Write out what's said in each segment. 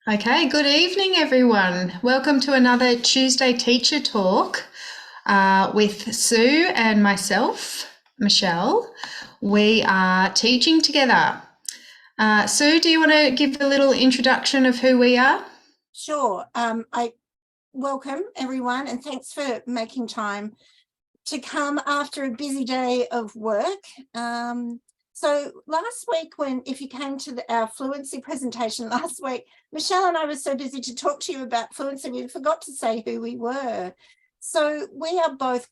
Okay, good evening, everyone. Welcome to another Tuesday Teacher Talk with Sue and myself, Michelle. We are teaching together. Sue, do you want to give a little introduction of who we are? Sure. I welcome everyone and thanks for making time to come after a busy day of work. So last week, if you came to our fluency presentation last week, Michelle and I were so busy to talk to you about fluency, we forgot to say who we were. So we are both,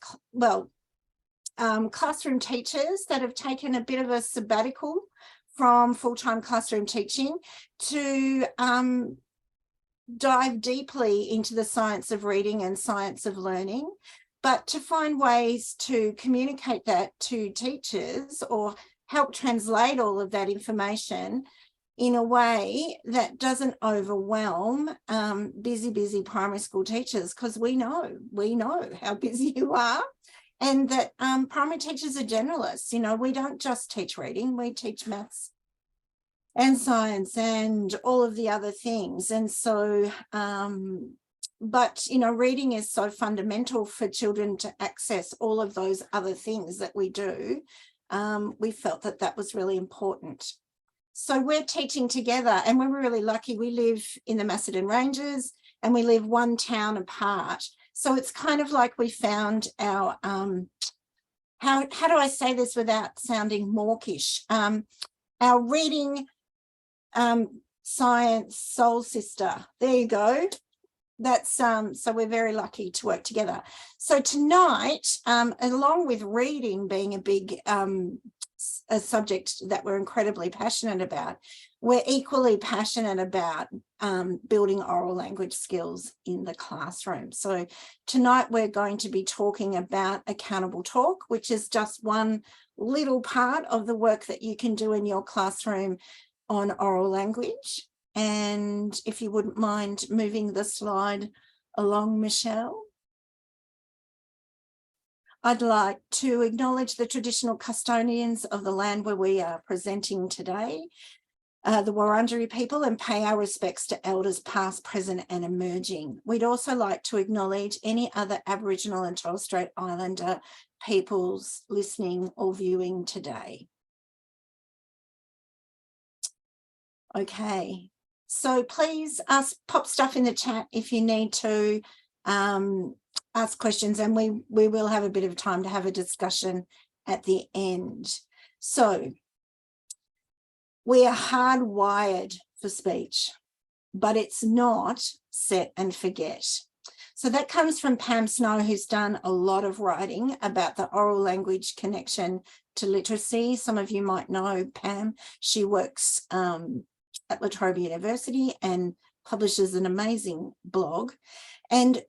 classroom teachers that have taken a bit of a sabbatical from full-time classroom teaching to dive deeply into the science of reading and science of learning, but to find ways to communicate that to teachers or help translate all of that information in a way that doesn't overwhelm busy primary school teachers, because we know how busy you are, and that primary teachers are generalists. You know, we don't just teach reading, we teach maths and science and all of the other things. And so, but, you know, reading is so fundamental for children to access all of those other things that we do. We felt that that was really important. So we're teaching together, and we're really lucky. We live in the Macedon Ranges and we live one town apart. So it's kind of like we found our, how do I say this without sounding mawkish? Our reading science soul sister. There you go. That's so we're very lucky to work together. So tonight, along with reading being a big a subject that we're incredibly passionate about, we're equally passionate about building oral language skills in the classroom. So tonight we're going to be talking about accountable talk, which is just one little part of the work that you can do in your classroom on oral language. And if you wouldn't mind moving the slide along, Michelle. I'd like to acknowledge the traditional custodians of the land where we are presenting today, the Wurundjeri people, and pay our respects to elders past, present and emerging. We'd also like to acknowledge any other Aboriginal and Torres Strait Islander peoples listening or viewing today. Okay, so please pop stuff in the chat if you need to ask questions, and we will have a bit of time to have a discussion at the end. So we are hardwired for speech, but it's not set and forget. So that comes from Pam Snow, who's done a lot of writing about the oral language connection to literacy. Some of you might know Pam. She works at La Trobe University and publishes an amazing blog. And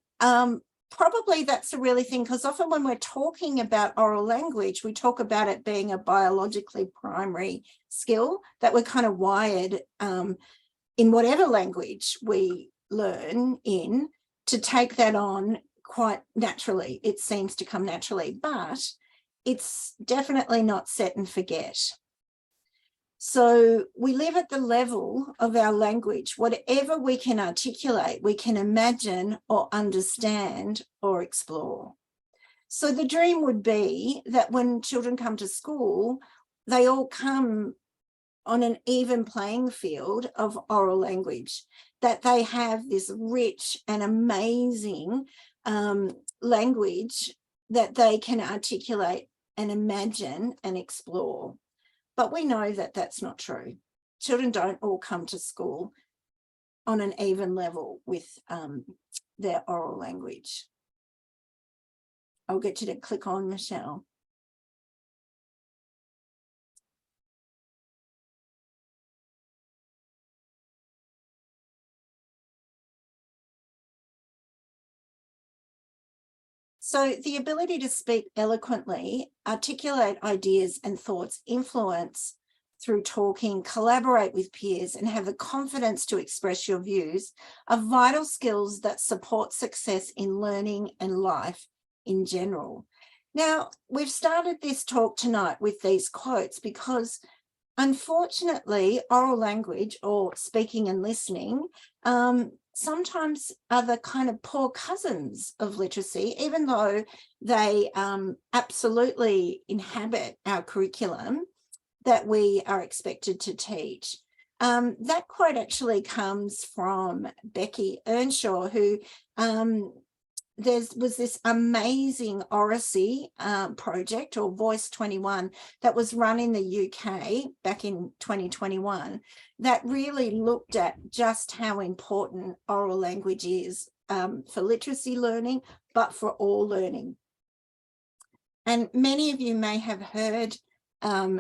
probably that's the really thing, because often when we're talking about oral language, we talk about it being a biologically primary skill that we're kind of wired in whatever language we learn in to take that on quite naturally. It seems to come naturally, but it's definitely not set and forget. So we live at the level of our language. Whatever we can articulate, we can imagine or understand or explore. So the dream would be that when children come to school, they all come on an even playing field of oral language, that they have this rich and amazing language that they can articulate and imagine and explore. But we know that that's not true. Children don't all come to school on an even level with their oral language. I'll get you to click on Michelle. So the ability to speak eloquently, articulate ideas and thoughts, influence through talking, collaborate with peers, and have the confidence to express your views are vital skills that support success in learning and life in general. Now, we've started this talk tonight with these quotes because unfortunately, oral language or speaking and listening sometimes are the kind of poor cousins of literacy, even though they absolutely inhabit our curriculum that we are expected to teach. That quote actually comes from Becky Earnshaw, who there was this amazing oracy project, or Voice 21, that was run in the UK back in 2021 that really looked at just how important oral language is for literacy learning, but for all learning. And many of you may have heard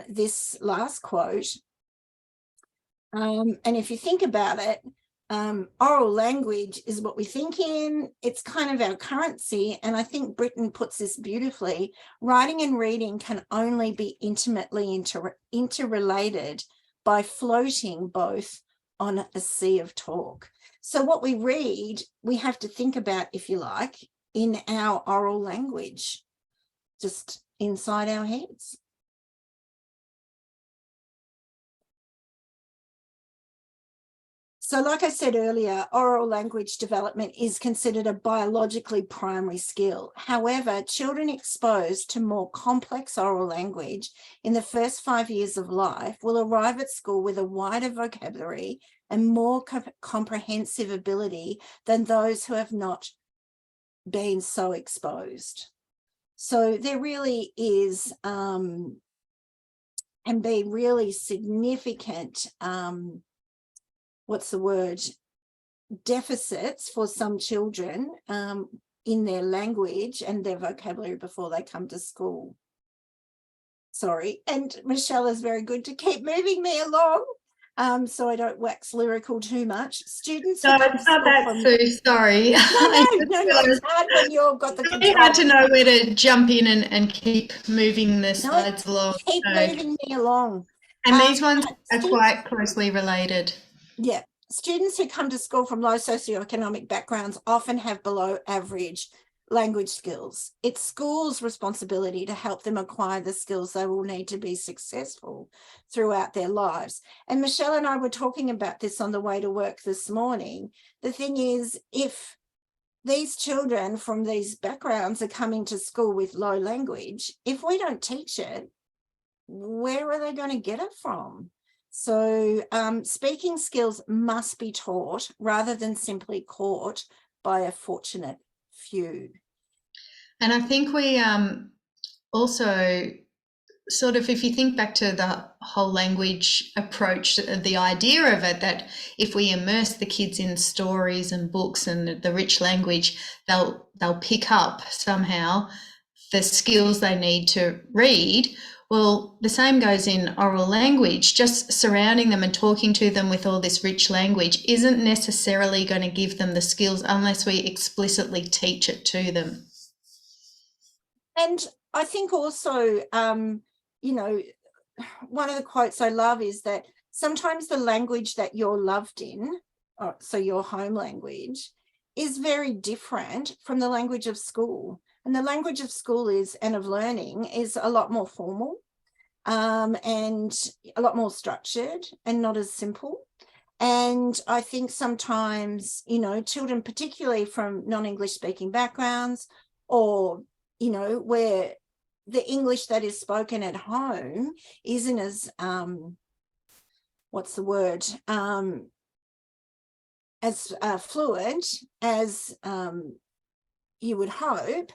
this last quote. And if you think about it, oral language is what we think in. It's kind of our currency. And I think Britton puts this beautifully. Writing and reading can only be intimately interrelated by floating both on a sea of talk. So what we read, we have to think about, if you like, in our oral language, just inside our heads. So like I said earlier, oral language development is considered a biologically primary skill. However, children exposed to more complex oral language in the first 5 years of life will arrive at school with a wider vocabulary and more comprehensive ability than those who have not been so exposed. So there really is, can be really significant deficits for some children in their language and their vocabulary before they come to school. Sorry, and Michelle is very good to keep moving me along so I don't wax lyrical too much. Students No, it's not that, Sue, sorry. No, it's hard when you've got the control. It's hard to know where to jump in and keep moving the slides along. Keep moving me along. And these ones are quite closely related. Yeah. Students who come to school from low socioeconomic backgrounds often have below average language skills. It's school's responsibility to help them acquire the skills they will need to be successful throughout their lives. And Michelle and I were talking about this on the way to work this morning. The thing is, if these children from these backgrounds are coming to school with low language, if we don't teach it, where are they going to get it from? So speaking skills must be taught rather than simply caught by a fortunate few. And I think we also sort of, if you think back to the whole language approach, the idea of it, that if we immerse the kids in stories and books and the rich language, they'll pick up somehow the skills they need to read. Well, the same goes in oral language. Just surrounding them and talking to them with all this rich language isn't necessarily going to give them the skills unless we explicitly teach it to them. And I think also, you know, one of the quotes I love is that sometimes the language that you're loved in, so your home language, is very different from the language of school. And the language of school and of learning is a lot more formal and a lot more structured and not as simple. And I think sometimes, you know, children, particularly from non-English speaking backgrounds, or, you know, where the English that is spoken at home isn't as, as fluent as you would hope,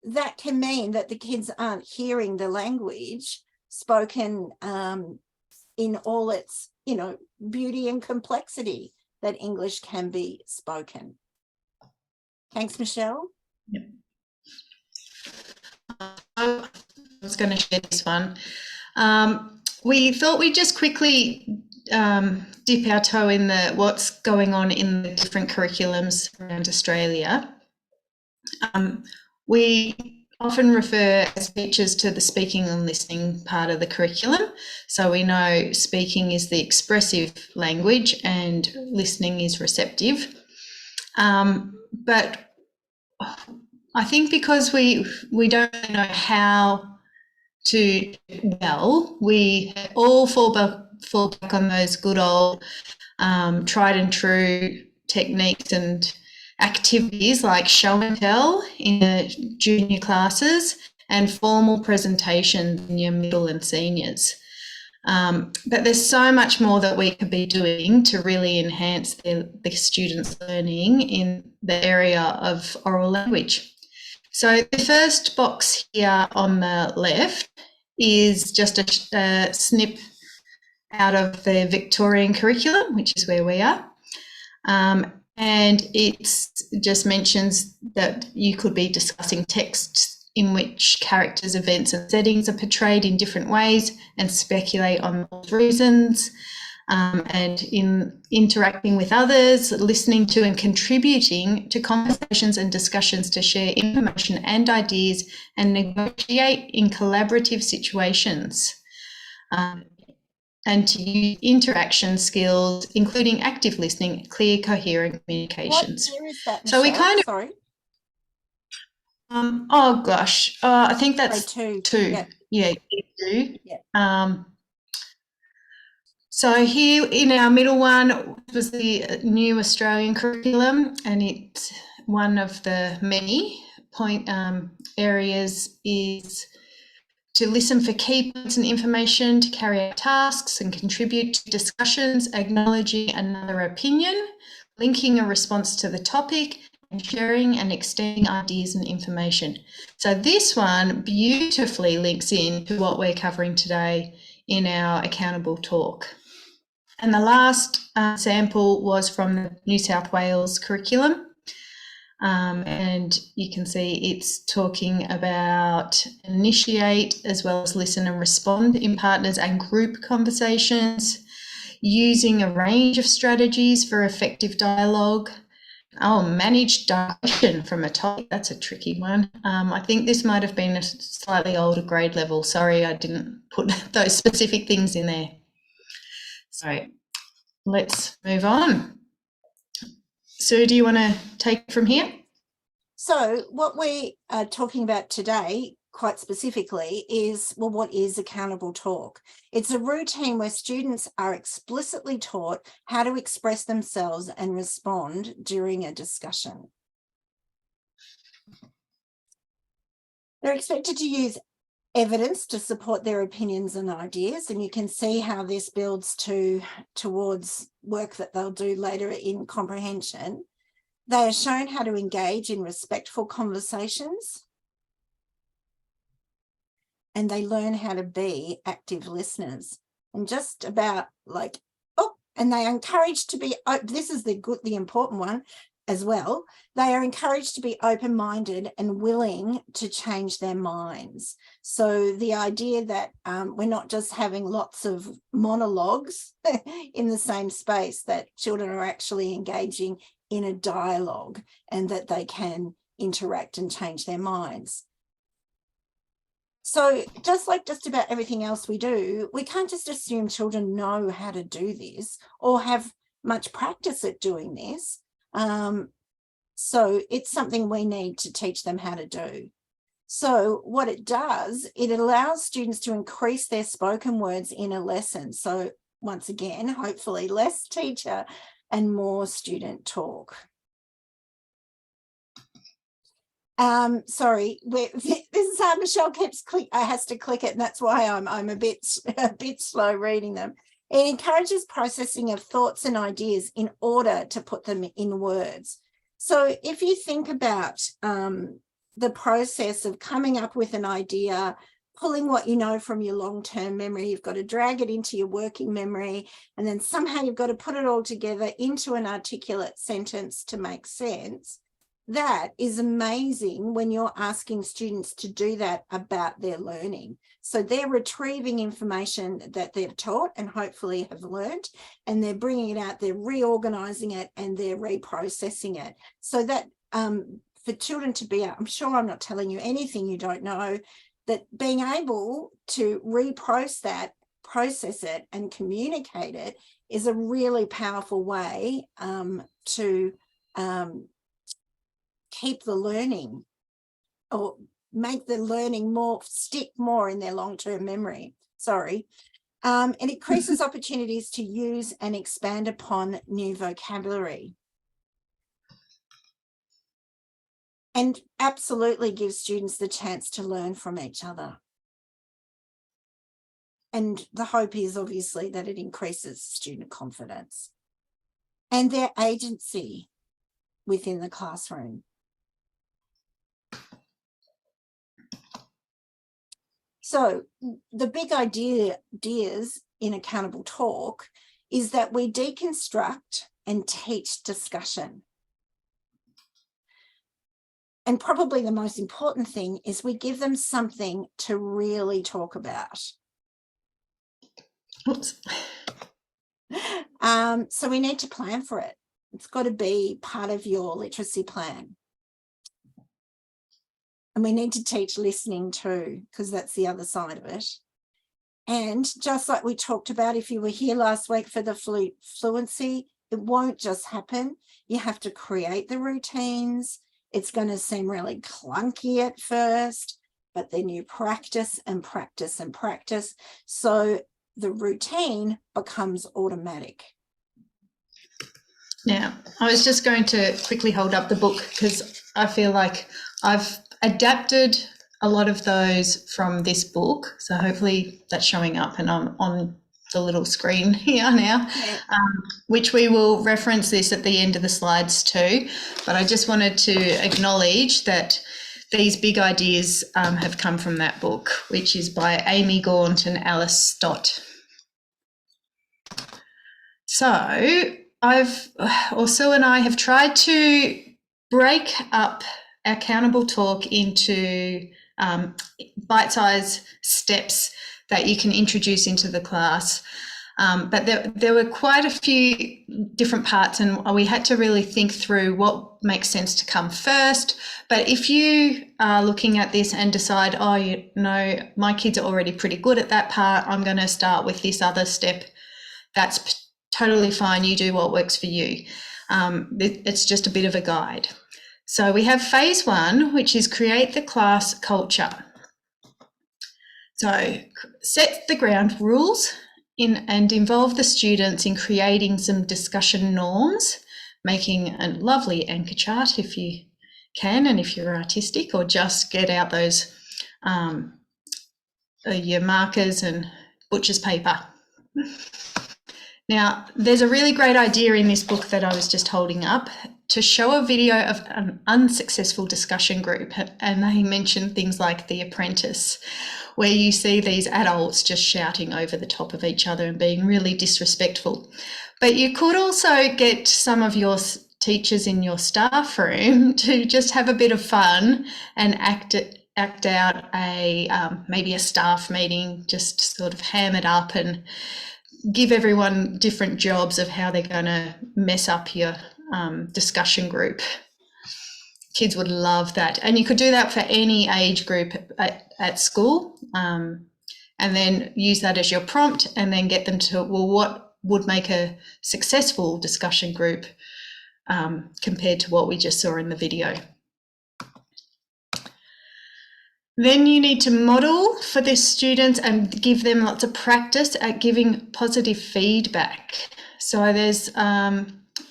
that can mean that the kids aren't hearing the language spoken in all its, you know, beauty and complexity that English can be spoken. Thanks, Michelle. Yep. I was going to share this one. We thought we'd just quickly dip our toe in what's going on in the different curriculums around Australia. We often refer as teachers to the speaking and listening part of the curriculum. So we know speaking is the expressive language and listening is receptive. But I think because we don't know how to well, we all fall back on those good old tried and true techniques and activities like show and tell in the junior classes and formal presentations in your middle and seniors. But there's so much more that we could be doing to really enhance the students' learning in the area of oral language. So the first box here on the left is just a snip out of the Victorian curriculum, which is where we are. And it just mentions that you could be discussing texts in which characters, events and settings are portrayed in different ways and speculate on those reasons. And in interacting with others, listening to and contributing to conversations and discussions to share information and ideas and negotiate in collaborative situations. And to use interaction skills, including active listening, clear, coherent communications. What year is that, So Michelle? we kind of, sorry. oh gosh, I think that's Grade 2. two. Yep. Yeah, 2. Yep. So here in our middle one was the new Australian curriculum, and it's one of the many areas is to listen for key points and information, to carry out tasks and contribute to discussions, acknowledging another opinion, linking a response to the topic, and sharing and extending ideas and information. So this one beautifully links in to what we're covering today in our accountable talk. And the last sample was from the New South Wales curriculum. And you can see it's talking about initiate as well as listen and respond in partners and group conversations, using a range of strategies for effective dialogue. Oh, manage diversion from a topic. That's a tricky one. I think this might have been a slightly older grade level. Sorry, I didn't put those specific things in there. So let's move on. Sue, do you want to take it from here? So what we are talking about today, quite specifically, is, well, what is accountable talk? It's a routine where students are explicitly taught how to express themselves and respond during a discussion. They're expected to use evidence to support their opinions and ideas, and you can see how this builds towards work that they'll do later in comprehension. They are shown how to engage in respectful conversations, and they learn how to be active listeners. And just about like, and they are encouraged to be, this is the important one as well. They are encouraged to be open-minded and willing to change their minds. So the idea that we're not just having lots of monologues in the same space, that children are actually engaging in a dialogue and that they can interact and change their minds. So just like just about everything else we do, we can't just assume children know how to do this or have much practice at doing this. So it's something we need to teach them how to do. So what it does, it allows students to increase their spoken words in a lesson. So once again, hopefully less teacher and more student talk. Sorry, this is how Michelle keeps has to click it, and that's why I'm a bit slow reading them. It encourages processing of thoughts and ideas in order to put them in words. So if you think about the process of coming up with an idea, pulling what you know from your long-term memory, you've got to drag it into your working memory, and then somehow you've got to put it all together into an articulate sentence to make sense. That is amazing when you're asking students to do that about their learning. So they're retrieving information that they've taught and hopefully have learned, and they're bringing it out, they're reorganizing it, and they're reprocessing it. So that for children to be, I'm sure I'm not telling you anything you don't know, that being able to process it and communicate it is a really powerful way to keep the learning or make the learning stick more in their long-term memory. It increases opportunities to use and expand upon new vocabulary. And absolutely gives students the chance to learn from each other. And the hope is obviously that it increases student confidence and their agency within the classroom. So the big ideas in accountable talk is that we deconstruct and teach discussion. And probably the most important thing is we give them something to really talk about. Oops. So we need to plan for it. It's got to be part of your literacy plan. And we need to teach listening too, because that's the other side of it. And just like we talked about, if you were here last week for the fluency, it won't just happen. You have to create the routines. It's going to seem really clunky at first, but then you practice and practice and practice. So the routine becomes automatic. Now, I was just going to quickly hold up the book because I feel like I've adapted a lot of those from this book. So hopefully that's showing up and I'm on the little screen here now, which we will reference this at the end of the slides too. But I just wanted to acknowledge that these big ideas have come from that book, which is by Amy Gaunt and Alice Stott. So Sue and I have tried to break up accountable talk into bite-sized steps that you can introduce into the class. But there were quite a few different parts and we had to really think through what makes sense to come first. But if you are looking at this and decide, oh, you know, my kids are already pretty good at that part, I'm going to start with this other step, that's totally fine. You do what works for you. It's just a bit of a guide. So we have phase 1, which is create the class culture. So set the ground rules and involve the students in creating some discussion norms, making a lovely anchor chart if you can and if you're artistic, or just get out those your markers and butcher's paper. Now, there's a really great idea in this book that I was just holding up to show a video of an unsuccessful discussion group, and they mentioned things like The Apprentice, where you see these adults just shouting over the top of each other and being really disrespectful. But you could also get some of your teachers in your staff room to just have a bit of fun and act out maybe a staff meeting, just sort of ham it up and give everyone different jobs of how they're going to mess up your discussion group. Kids would love that. And you could do that for any age group at school, and then use that as your prompt and then get them to, well, what would make a successful discussion group compared to what we just saw in the video. Then you need to model for the students and give them lots of practice at giving positive feedback. So there's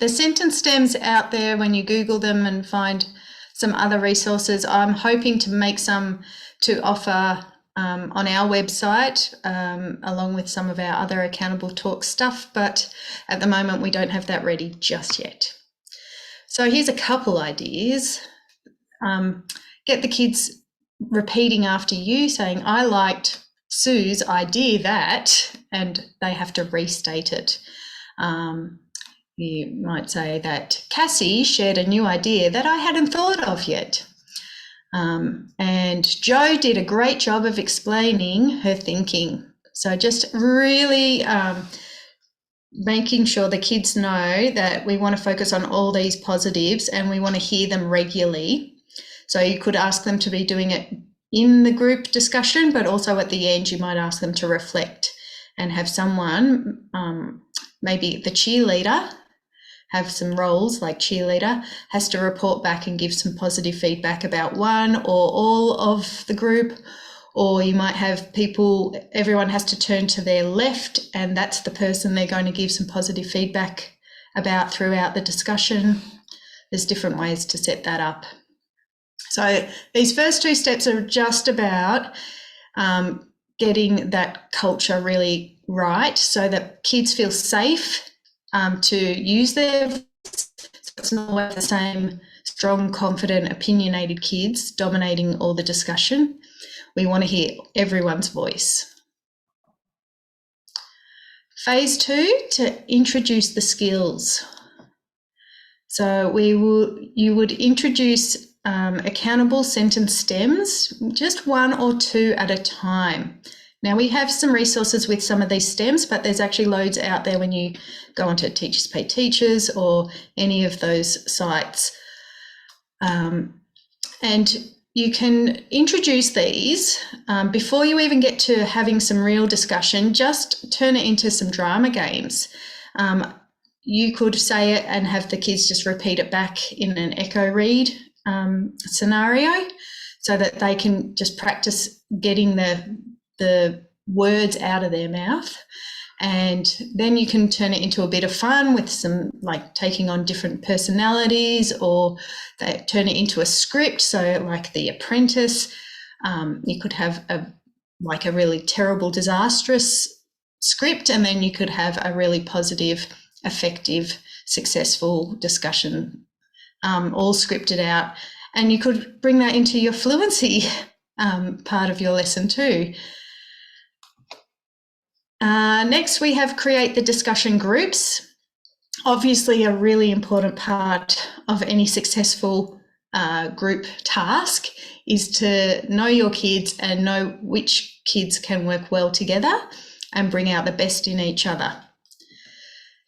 sentence stems out there when you Google them and find some other resources. I'm hoping to make some to offer on our website along with some of our other accountable talk stuff, but at the moment we don't have that ready just yet. So here's a couple ideas. Get the kids repeating after you, saying, I liked Sue's idea that, and they have to restate it. You might say that Cassie shared a new idea that I hadn't thought of yet. And Jo did a great job of explaining her thinking. So just really making sure the kids know that we want to focus on all these positives and we want to hear them regularly. So you could ask them to be doing it in the group discussion, but also at the end you might ask them to reflect and have someone, maybe the cheerleader, have some roles like cheerleader, has to report back and give some positive feedback about one or all of the group. Or you might have people, everyone has to turn to their left, and that's the person they're going to give some positive feedback about throughout the discussion. There's different ways to set that up. So these first two steps are just about getting that culture really right so that kids feel safe to use their voice. So it's not always the same strong, confident, opinionated kids dominating all the discussion. We want to hear everyone's voice. Phase 2, to introduce the skills. So you would introduce accountable sentence stems, just one or two at a time. Now, we have some resources with some of these stems, but there's actually loads out there when you go onto Teachers Pay Teachers or any of those sites. And you can introduce these before you even get to having some real discussion. Just turn it into some drama games. You could say it and have the kids just repeat it back in an echo read scenario so that they can just practice getting the words out of their mouth. And then you can turn it into a bit of fun with some, like, taking on different personalities, or they turn it into a script. So like The Apprentice, you could have a really terrible, disastrous script, and then you could have a really positive, effective, successful discussion, all scripted out. And you could bring that into your fluency part of your lesson too. Next, we have create the discussion groups. Obviously, a really important part of any successful group task is to know your kids and know which kids can work well together and bring out the best in each other.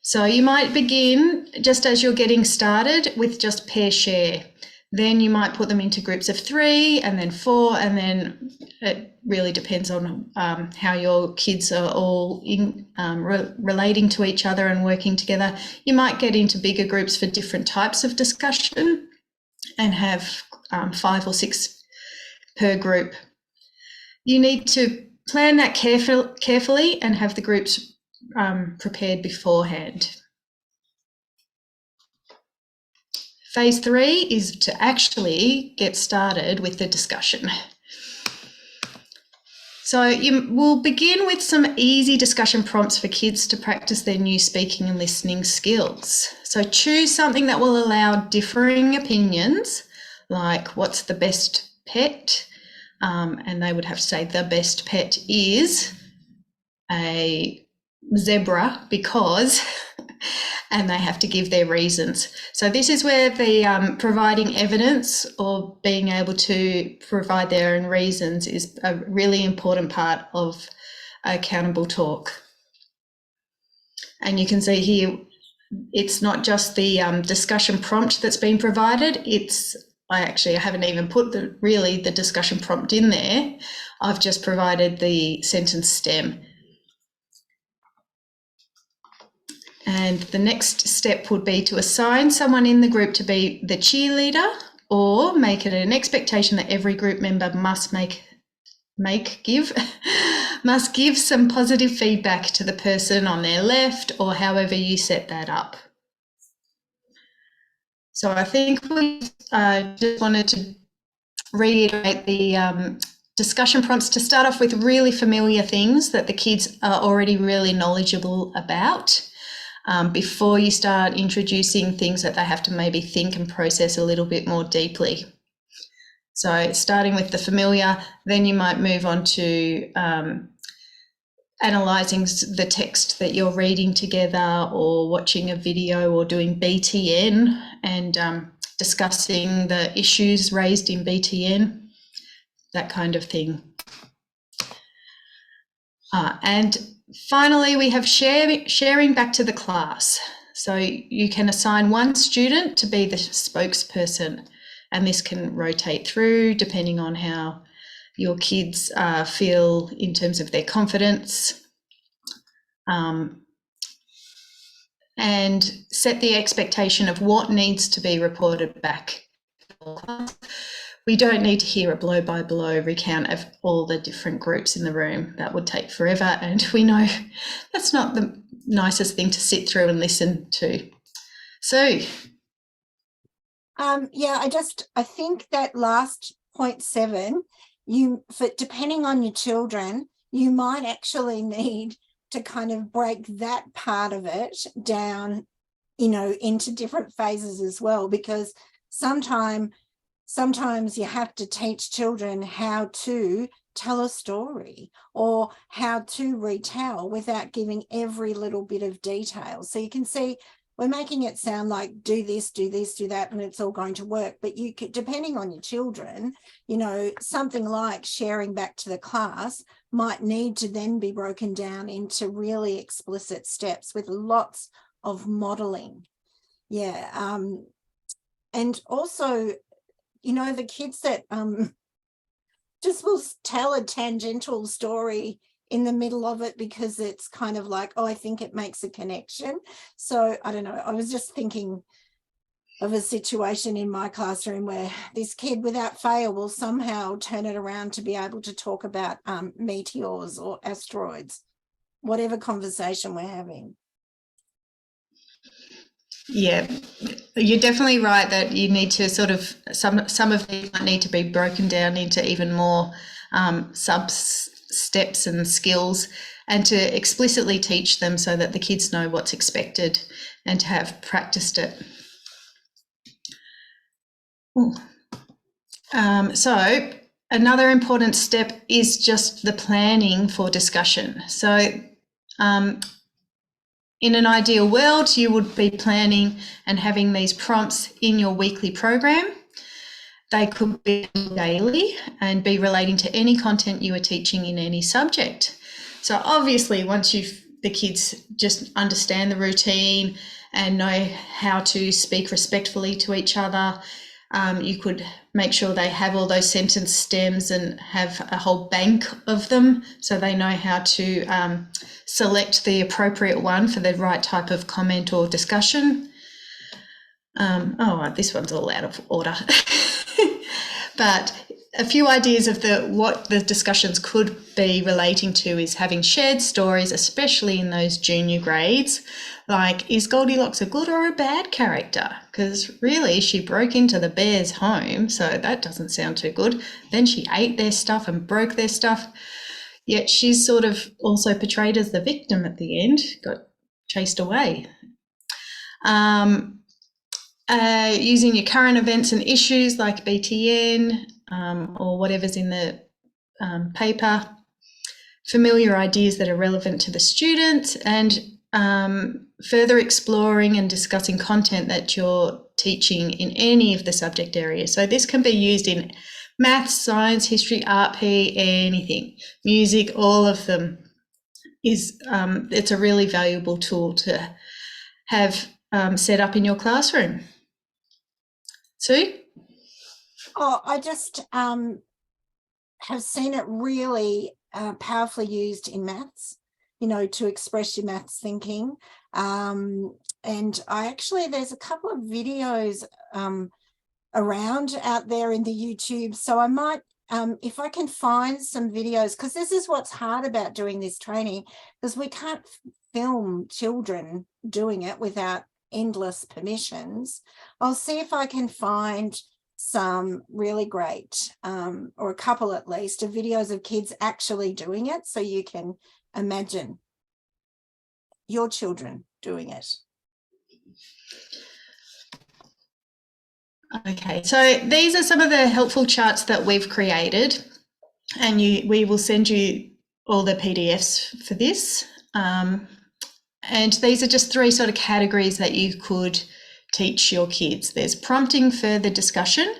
So you might begin, just as you're getting started, with just pair share. Then you might put them into groups of 3 and then 4, and then it really depends on how your kids are all relating to each other and working together. You might get into bigger groups for different types of discussion and have 5 or 6 per group. You need to plan that carefully and have the groups prepared beforehand. Phase 3 is to actually get started with the discussion. So we'll begin with some easy discussion prompts for kids to practice their new speaking and listening skills. So choose something that will allow differing opinions, like what's the best pet? And they would have to say the best pet is a zebra because, and they have to give their reasons. So this is where the providing evidence or being able to provide their own reasons is a really important part of accountable talk. And you can see here, it's not just the discussion prompt that's been provided, I haven't even put the discussion prompt in there. I've just provided the sentence stem. And the next step would be to assign someone in the group to be the cheerleader, or make it an expectation that every group member must give some positive feedback to the person on their left, or however you set that up. So I think we just wanted to reiterate the discussion prompts to start off with really familiar things that the kids are already really knowledgeable about. Before you start introducing things that they have to maybe think and process a little bit more deeply. So starting with the familiar, then you might move on to analysing the text that you're reading together, or watching a video, or doing BTN and discussing the issues raised in BTN, that kind of thing. And finally, we have sharing back to the class. So you can assign one student to be the spokesperson, and this can rotate through depending on how your kids feel in terms of their confidence. and set the expectation of what needs to be reported back. We don't need to hear a blow-by-blow recount of all the different groups in the room. That would take forever, and we know that's not the nicest thing to sit through and listen to. So, I think that last 0.7, depending on your children, you might actually need to kind of break that part of it down, into different phases as well, because sometimes you have to teach children how to tell a story or how to retell without giving every little bit of detail. So you can see we're making it sound like do this, do that, and it's all going to work. But you could, depending on your children, something like sharing back to the class might need to then be broken down into really explicit steps with lots of modeling. Yeah. And also, the kids that just will tell a tangential story in the middle of it because it's kind of like, oh, I think it makes a connection. So I don't know. I was just thinking of a situation in my classroom where this kid without fail will somehow turn it around to be able to talk about meteors or asteroids, whatever conversation we're having. yeah, you're definitely right that you need to sort of, some of these might need to be broken down into even more sub steps and skills, and to explicitly teach them so that the kids know what's expected and to have practiced it. So another important step is just the planning for discussion. So in an ideal world, you would be planning and having these prompts in your weekly program. They could be daily and be relating to any content you are teaching in any subject. So obviously, once the kids just understand the routine and know how to speak respectfully to each other, you could make sure they have all those sentence stems and have a whole bank of them so they know how to select the appropriate one for the right type of comment or discussion. This one's all out of order. But a few ideas of what the discussions could be relating to is having shared stories, especially in those junior grades, like, is Goldilocks a good or a bad character? Because really she broke into the bear's home, so that doesn't sound too good. Then she ate their stuff and broke their stuff, yet she's sort of also portrayed as the victim at the end, got chased away. Using your current events and issues like BTN or whatever's in the paper, familiar ideas that are relevant to the students, and further exploring and discussing content that you're teaching in any of the subject areas. So this can be used in maths, science, history, art, PE, anything, music, all of them. It's a really valuable tool to have set up in your classroom. Sue? Oh, I just have seen it really powerfully used in maths, to express your maths thinking. And there's a couple of videos around out there in the YouTube. So I might, if I can find some videos, because this is what's hard about doing this training, because we can't film children doing it without endless permissions. I'll see if I can find some really great, or a couple at least, of videos of kids actually doing it, so you can imagine your children doing it. Okay, so these are some of the helpful charts that we've created, and we will send you all the PDFs for this. And these are just 3 sort of categories that you could teach your kids. There's prompting further discussion.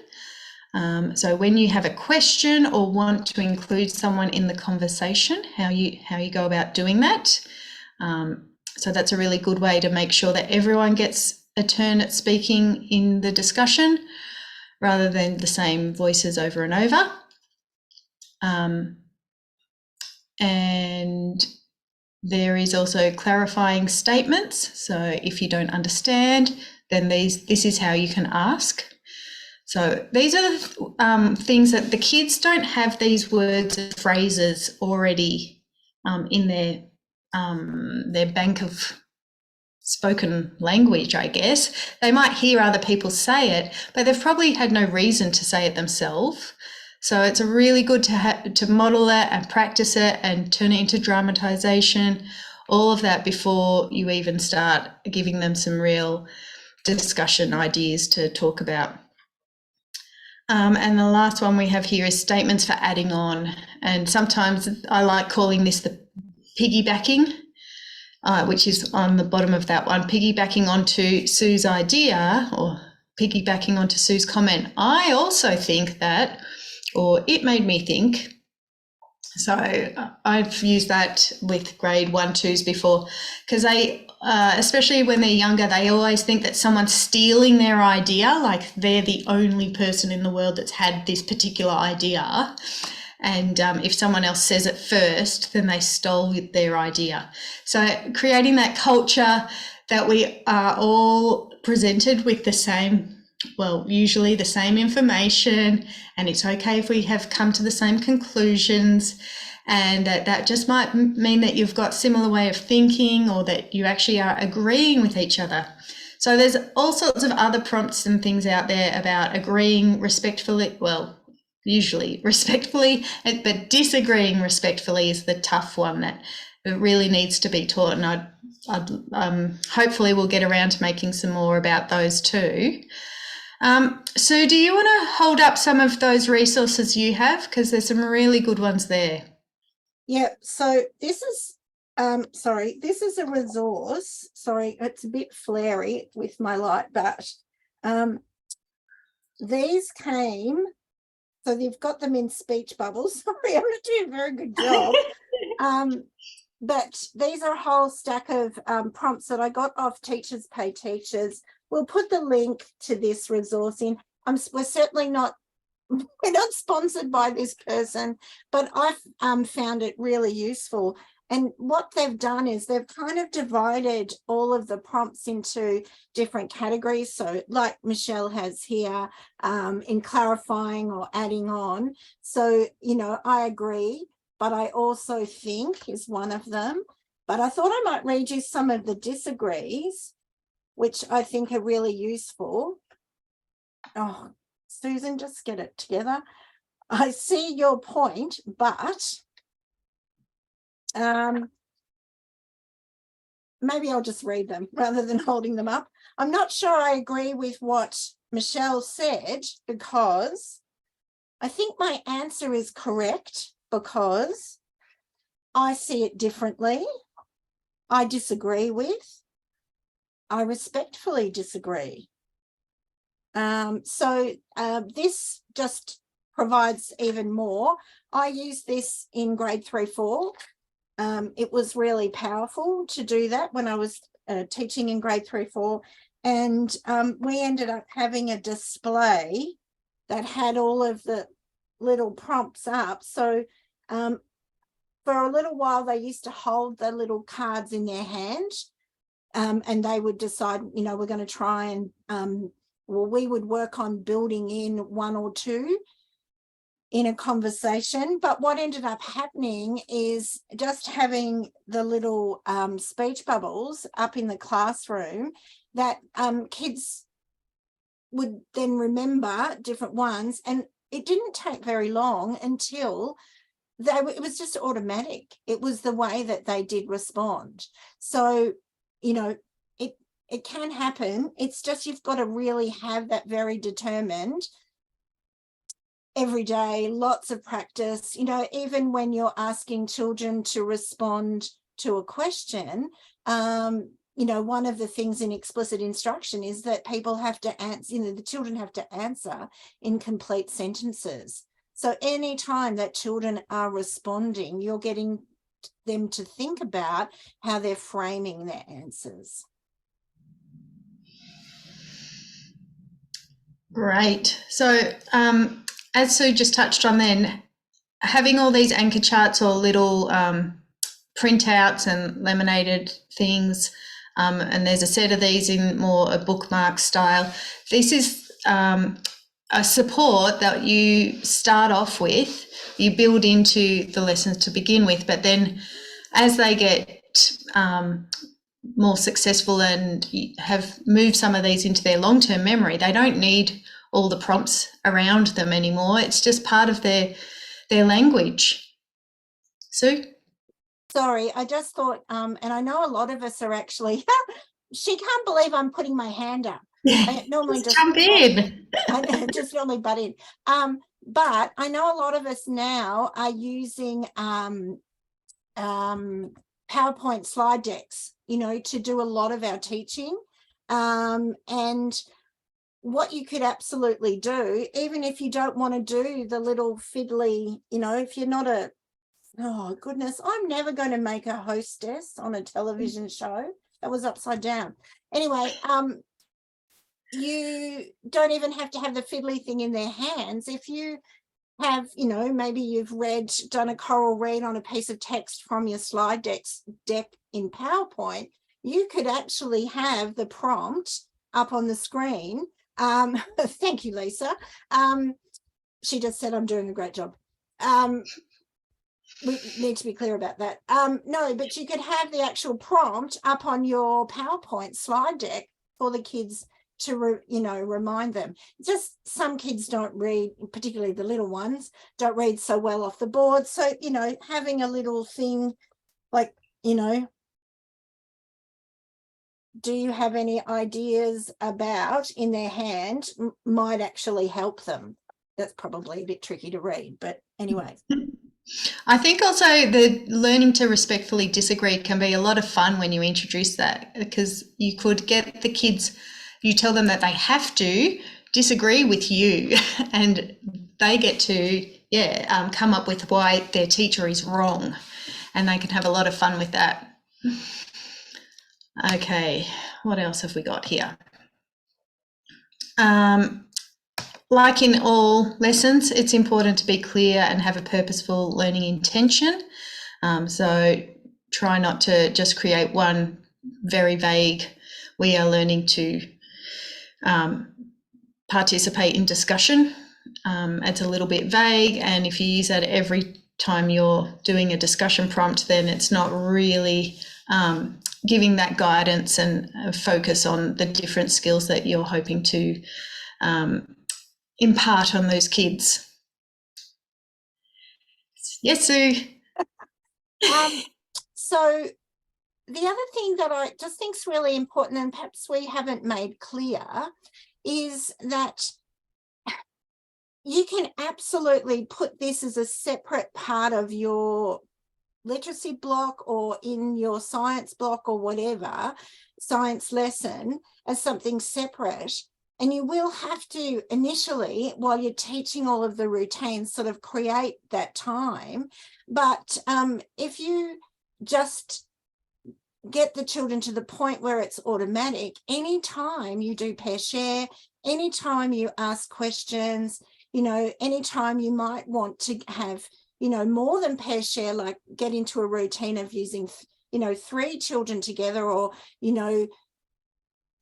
So when you have a question or want to include someone in the conversation, how you go about doing that. So that's a really good way to make sure that everyone gets a turn at speaking in the discussion rather than the same voices over and over. And There is also clarifying statements. So if you don't understand, then this is how you can ask. So these are the things that the kids don't have these words and phrases already in their bank of spoken language, I guess. They might hear other people say it, but they've probably had no reason to say it themselves. So it's really good to model that and practice it and turn it into dramatization, all of that before you even start giving them some real discussion ideas to talk about. And the last one we have here is statements for adding on. And sometimes I like calling this the piggybacking, which is on the bottom of that one, piggybacking onto Sue's idea or piggybacking onto Sue's comment. I also think that, or it made me think. So I've used that with grade 1-2s before, because they, especially when they're younger, they always think that someone's stealing their idea, like they're the only person in the world that's had this particular idea. And if someone else says it first, then they stole their idea. So creating that culture that we are all presented with the same, well, usually the same information, and it's okay if we have come to the same conclusions, and that just might mean that you've got similar way of thinking or that you actually are agreeing with each other. So there's all sorts of other prompts and things out there about agreeing respectfully, well, usually respectfully, but disagreeing respectfully is the tough one that really needs to be taught, and I'd hopefully we'll get around to making some more about those too. Sue, do you want to hold up some of those resources you have? Because there's some really good ones there. Yeah, so this is, this is a resource. Sorry, it's a bit flary with my light, but these came, so they've got them in speech bubbles. Sorry, I'm not doing a very good job. But these are a whole stack of prompts that I got off Teachers Pay Teachers. We'll put the link to this resource in. We're certainly not, we're not sponsored by this person, but I've found it really useful. And what they've done is they've kind of divided all of the prompts into different categories. So like Michelle has here, in clarifying or adding on. So, you know, I agree, but I also think is one of them. But I thought I might read you some of the disagrees, which I think are really useful. Oh, Susan, just get it together. I see your point, but maybe I'll just read them rather than holding them up. I'm not sure I agree with what Michelle said, because I think my answer is correct, because I see it differently. I disagree with. I respectfully disagree. This just provides even more. I used this in grade 3-4. It was really powerful to do that when I was teaching in grade 3-4. And we ended up having a display that had all of the little prompts up. So for a little while, they used to hold the little cards in their hand, and they would decide, you know, we're going to try and, well, we would work on building in one or two in a conversation. But what ended up happening is just having the little speech bubbles up in the classroom that kids would then remember different ones. And it didn't take very long until it was just automatic. It was the way that they did respond. So, you know, it can happen. It's just you've got to really have that very determined every day, lots of practice. You know, even when you're asking children to respond to a question, you know, one of the things in explicit instruction is that people have to answer, you know, the children have to answer in complete sentences. So anytime that children are responding, you're getting them to think about how they're framing their answers. Great. So as Sue just touched on then, having all these anchor charts or little printouts and laminated things. And there's a set of these in more a bookmark style. This is a support that you start off with, you build into the lessons to begin with, but then as they get more successful and have moved some of these into their long-term memory, they don't need all the prompts around them anymore. It's just part of their language. Sue? Sorry, I just thought, and I know a lot of us are actually, she can't believe I'm putting my hand up. I normally just jump in. I just normally butt in. But I know a lot of us now are using PowerPoint slide decks, to do a lot of our teaching. And what you could absolutely do, even if you don't want to do the little fiddly, if you're not oh goodness, I'm never going to make a hostess on a television show. That was upside down. Anyway, you don't even have to have the fiddly thing in their hands. If you have, maybe you've done a choral read on a piece of text from your slide deck in PowerPoint, you could actually have the prompt up on the screen. Thank you, Lisa. She just said I'm doing a great job. We need to be clear about that. No, but you could have the actual prompt up on your PowerPoint slide deck for the kids to remind them. Just some kids don't read, particularly the little ones, don't read so well off the board. So, having a little thing like, do you have any ideas about in their hand might actually help them. That's probably a bit tricky to read, but anyway. I think also the learning to respectfully disagree can be a lot of fun when you introduce that, because you could get the kids, you tell them that they have to disagree with you and they get to, come up with why their teacher is wrong, and they can have a lot of fun with that. Okay, what else have we got here? Like in all lessons, it's important to be clear and have a purposeful learning intention. So try not to just create one very vague, we are learning to participate in discussion. It's a little bit vague, and if you use that every time you're doing a discussion prompt, then it's not really giving that guidance and focus on the different skills that you're hoping to impart on those kids. Yes, Sue. So the other thing that I just think is really important, and perhaps we haven't made clear, is that you can absolutely put this as a separate part of your literacy block or in your science block or whatever, science lesson, as something separate. And you will have to initially, while you're teaching all of the routines, sort of create that time. But if you just get the children to the point where it's automatic, anytime you do pair share, anytime you ask questions, anytime you might want to have, more than pair share, like get into a routine of using, 3 children together, or,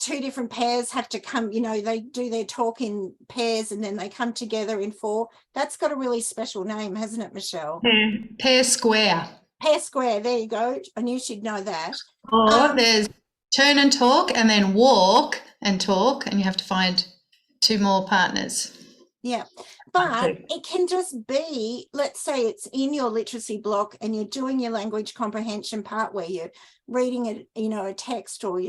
2 different pairs have to come, they do their talk in pairs and then they come together in 4. That's got a really special name, hasn't it, Michelle? Pair square. Pair square, there you go. I knew she'd know that. Or there's turn and talk, and then walk and talk, and you have to find 2 more partners. Yeah, but it can just be, let's say it's in your literacy block and you're doing your language comprehension part where you're reading a text, or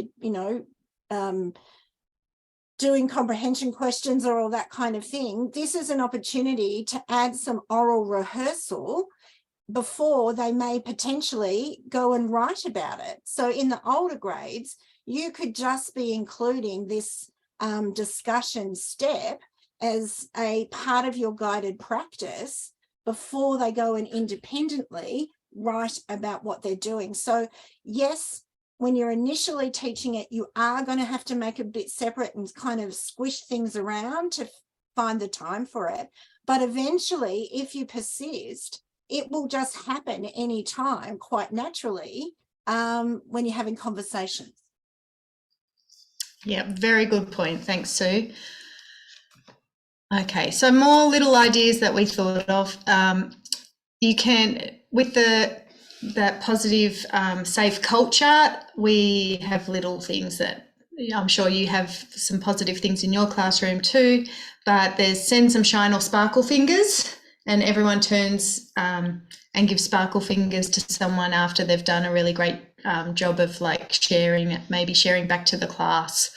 doing comprehension questions or all that kind of thing. This is an opportunity to add some oral rehearsal before they may potentially go and write about it. So in the older grades, you could just be including this discussion step as a part of your guided practice before they go and independently write about what they're doing. So yes, when you're initially teaching it, you are going to have to make a bit separate and kind of squish things around to find the time for it. But eventually, if you persist, it will just happen anytime quite naturally when you're having conversations. Yeah, very good point. Thanks, Sue. Okay, so more little ideas that we thought of. You can, with that positive, safe culture, we have little things that I'm sure you have some positive things in your classroom too, but there's send some shine or sparkle fingers, and everyone turns and gives sparkle fingers to someone after they've done a really great job of like sharing, maybe sharing back to the class,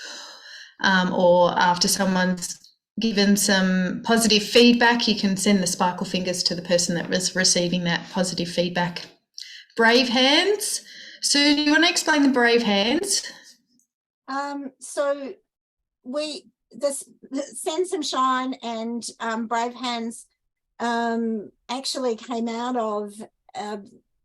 or after someone's given some positive feedback, you can send the sparkle fingers to the person that was receiving that positive feedback. Brave hands. Sue, do you want to explain the brave hands? So Send Some Shine and Brave Hands actually came out of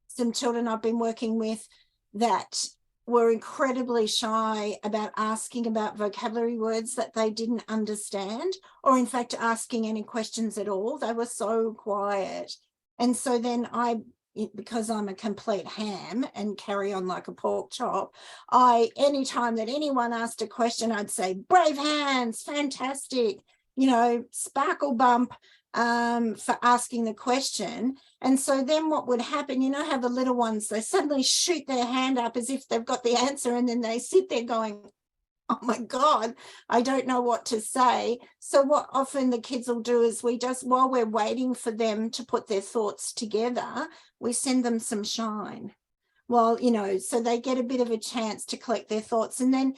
some children I've been working with that were incredibly shy about asking about vocabulary words that they didn't understand, or in fact asking any questions at all. They were so quiet. And so then because I'm a complete ham and carry on like a pork chop, anytime that anyone asked a question, I'd say, brave hands, fantastic, sparkle bump for asking the question. And so then what would happen, how the little ones, they suddenly shoot their hand up as if they've got the answer, and then they sit there going, oh my God, I don't know what to say. So what often the kids will do is while we're waiting for them to put their thoughts together, we send them some shine. Well, so they get a bit of a chance to collect their thoughts. And then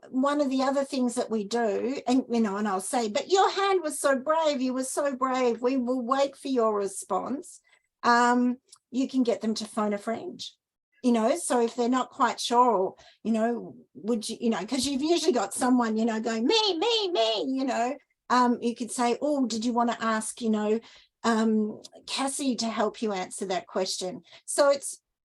one of the other things that we do, and I'll say, but your hand was so brave, you were so brave, we will wait for your response. You can get them to phone a friend. So if they're not quite sure, would you, because you've usually got someone, going, me, you could say, oh, did you want to ask, Cassie to help you answer that question? So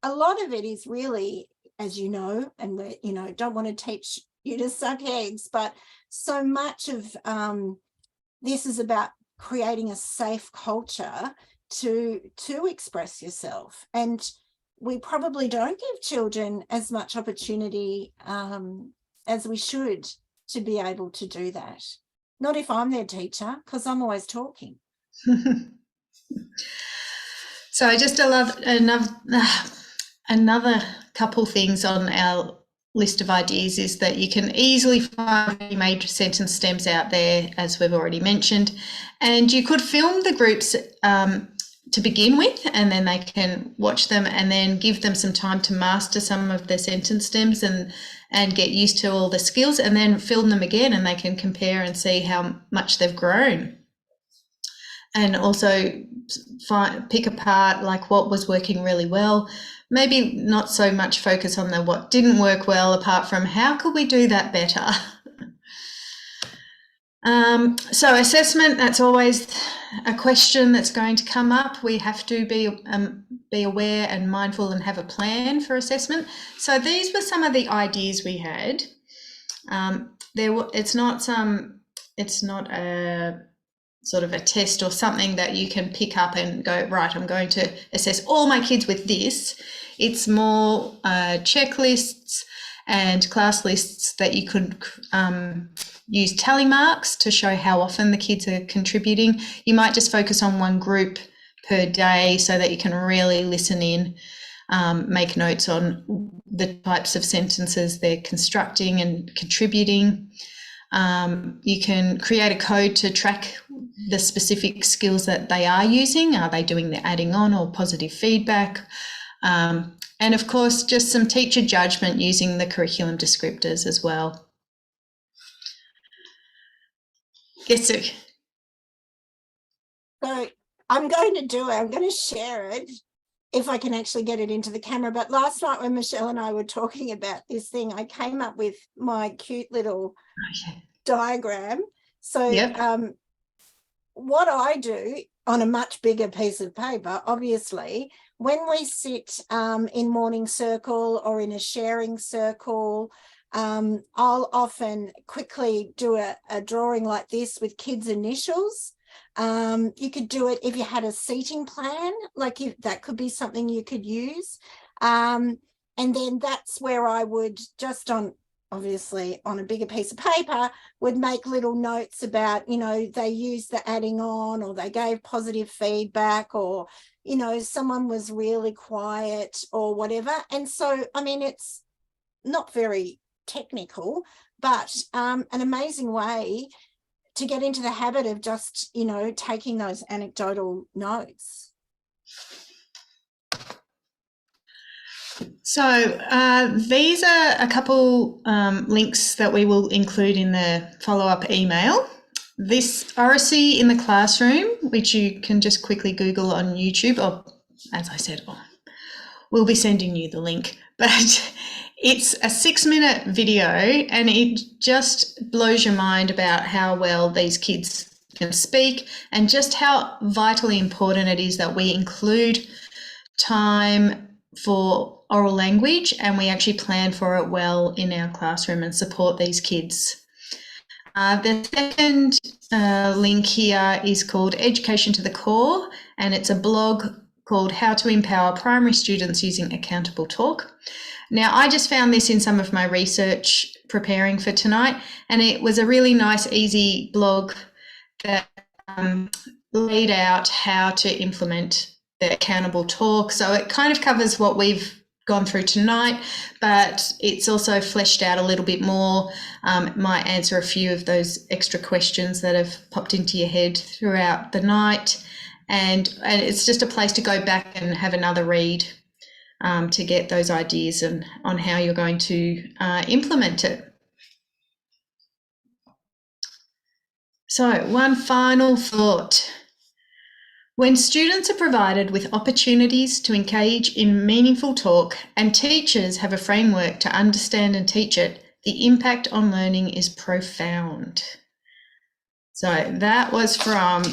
a lot of it is really, as you know, and we, don't want to teach you to suck eggs, but so much of this is about creating a safe culture to express yourself. And we probably don't give children as much opportunity as we should to be able to do that. Not if I'm their teacher, because I'm always talking. So I just love another couple things on our list of ideas is that you can easily find made sentence stems out there, as we've already mentioned, and you could film the groups to begin with, and then they can watch them and then give them some time to master some of the sentence stems and get used to all the skills, and then film them again and they can compare and see how much they've grown. And also pick apart like what was working really well, maybe not so much focus on the what didn't work well, apart from how could we do that better. So assessment, that's always a question that's going to come up. We have to be aware and mindful and have a plan for assessment. So these were some of the ideas we had. It's not a sort of a test or something that you can pick up and go, right, I'm going to assess all my kids with this. It's more checklists and class lists that you could use tally marks to show how often the kids are contributing. You might just focus on one group per day so that you can really listen in, make notes on the types of sentences they're constructing and contributing. You can create a code to track the specific skills that they are using. Are they doing the adding on or positive feedback? And of course, just some teacher judgment using the curriculum descriptors as well. Yes, Sue. So I'm going to share it if I can actually get it into the camera. But last night when Michelle and I were talking about this thing, I came up with my cute little diagram. So yep. What I do on a much bigger piece of paper, obviously, when we sit in morning circle or in a sharing circle, I'll often quickly do a drawing like this with kids' initials. You could do it if you had a seating plan, like if that could be something you could use. And then that's where I would just obviously on a bigger piece of paper, would make little notes about, they used the adding on, or they gave positive feedback, or, someone was really quiet or whatever. And so, I mean, it's not very technical, but an amazing way to get into the habit of just, taking those anecdotal notes. So these are a couple links that we will include in the follow-up email. This oracy in the classroom, which you can just quickly Google on YouTube, or as I said, we'll be sending you the link, but it's a 6-minute video and it just blows your mind about how well these kids can speak and just how vitally important it is that we include time for oral language and we actually plan for it well in our classroom and support these kids. The second link here is called Education to the Core, and it's a blog called How to Empower Primary Students Using Accountable Talk. Now, I just found this in some of my research preparing for tonight, and it was a really nice, easy blog that laid out how to implement the accountable talk. So it kind of covers what we've gone through tonight, but it's also fleshed out a little bit more. It might answer a few of those extra questions that have popped into your head throughout the night. And it's just a place to go back and have another read to get those ideas and on how you're going to implement it. So one final thought. When students are provided with opportunities to engage in meaningful talk and teachers have a framework to understand and teach it, the impact on learning is profound. So that was from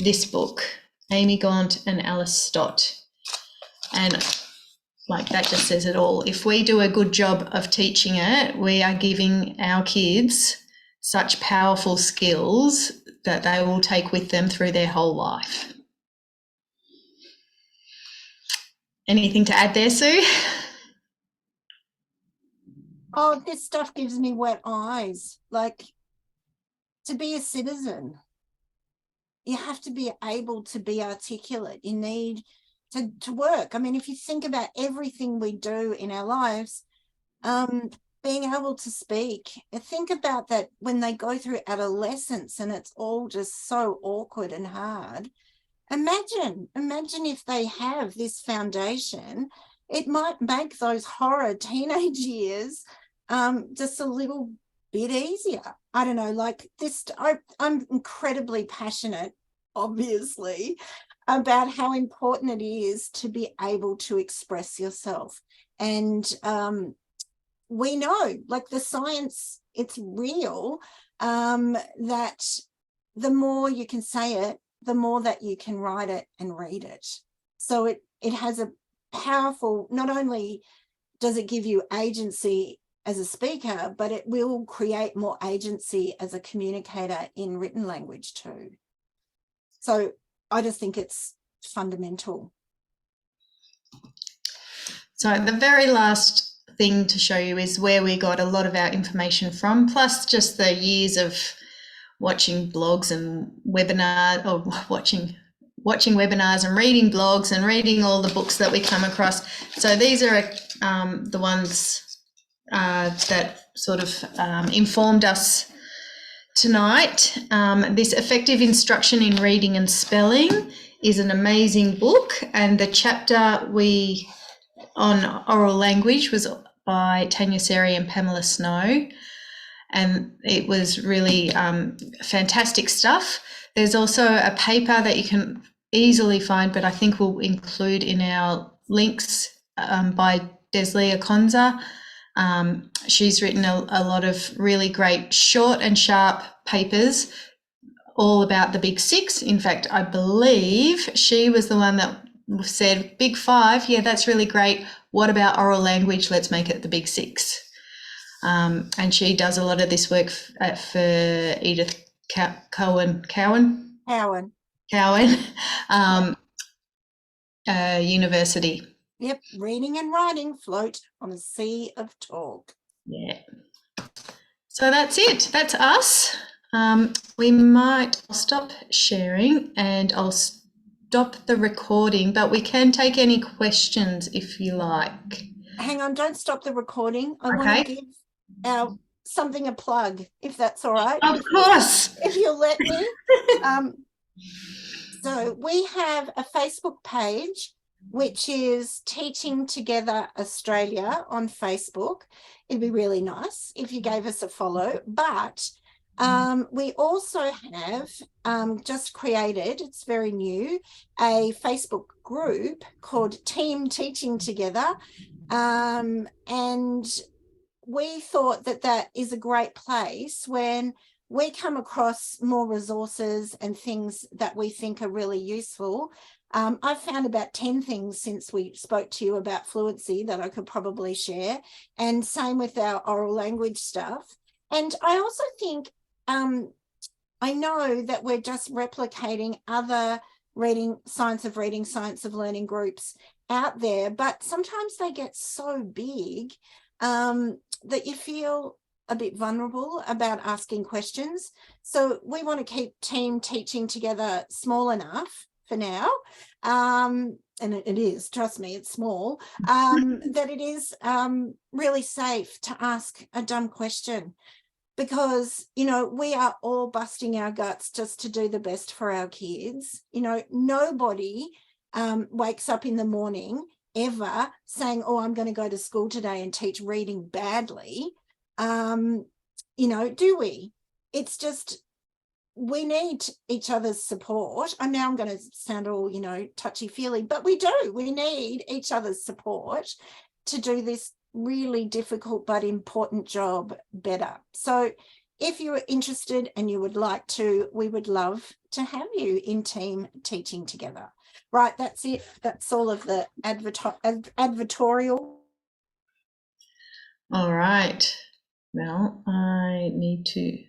this book, Amy Gaunt and Alice Stott. And like that just says it all. If we do a good job of teaching it, we are giving our kids such powerful skills that they will take with them through their whole life. Anything to add there, Sue? Oh, this stuff gives me wet eyes. Like, to be a citizen, you have to be able to be articulate. You need to work. I mean, if you think about everything we do in our lives, being able to speak, think about that when they go through adolescence and it's all just so awkward and hard. Imagine if they have this foundation, it might make those horror teenage years just a little bit easier. I don't know, like this, I'm incredibly passionate, obviously, about how important it is to be able to express yourself. And we know, like the science, it's real, that the more you can say it, the more that you can write it and read it. So it has a powerful, not only does it give you agency as a speaker, but it will create more agency as a communicator in written language too. So I just think it's fundamental. So the very last thing to show you is where we got a lot of our information from, plus just the years of watching blogs and webinars, or watching webinars and reading blogs and reading all the books that we come across. So these are the ones that sort of informed us tonight. This Effective Instruction in Reading and Spelling is an amazing book, and the chapter on oral language was by Tanya Seri and Pamela Snow. And it was really fantastic stuff. There's also a paper that you can easily find, but I think we'll include in our links, by Deslea Konza. She's written a lot of really great short and sharp papers all about the Big Six. In fact, I believe she was the one that said, Big Five, yeah, that's really great. What about oral language? Let's make it the Big Six. And she does a lot of this work for Edith Cowan, Cowan. University. Yep, reading and writing float on a sea of talk. Yeah. So that's it. That's us. We might stop sharing and I'll stop the recording, but we can take any questions if you like. Hang on, don't stop the recording. I want to give our something a plug, if that's all right. Of course. If you'll let me. So we have a Facebook page, which is Teaching Together Australia on Facebook. It'd be really nice if you gave us a follow. But we also have just created, it's very new, a Facebook group called Team Teaching Together. And we thought that that is a great place when we come across more resources and things that we think are really useful. I've found about 10 things since we spoke to you about fluency that I could probably share, and same with our oral language stuff. And I also think, I know that we're just replicating other science of learning groups out there, but sometimes they get so big that you feel a bit vulnerable about asking questions. So we want to keep Team Teaching Together small enough for now, and it is, trust me, it's small, that it is really safe to ask a dumb question, because, you know, we are all busting our guts just to do the best for our kids. You know, nobody wakes up in the morning ever saying, oh, I'm going to go to school today and teach reading badly. You know, do we? It's just, we need each other's support. And now I'm going to sound all, you know, touchy-feely, but we do. We need each other's support to do this really difficult but important job better. So if you're interested and you would like to, we would love to have you in Team Teaching Together. Right, that's it. That's all of the advertorial. All right. Well, I need to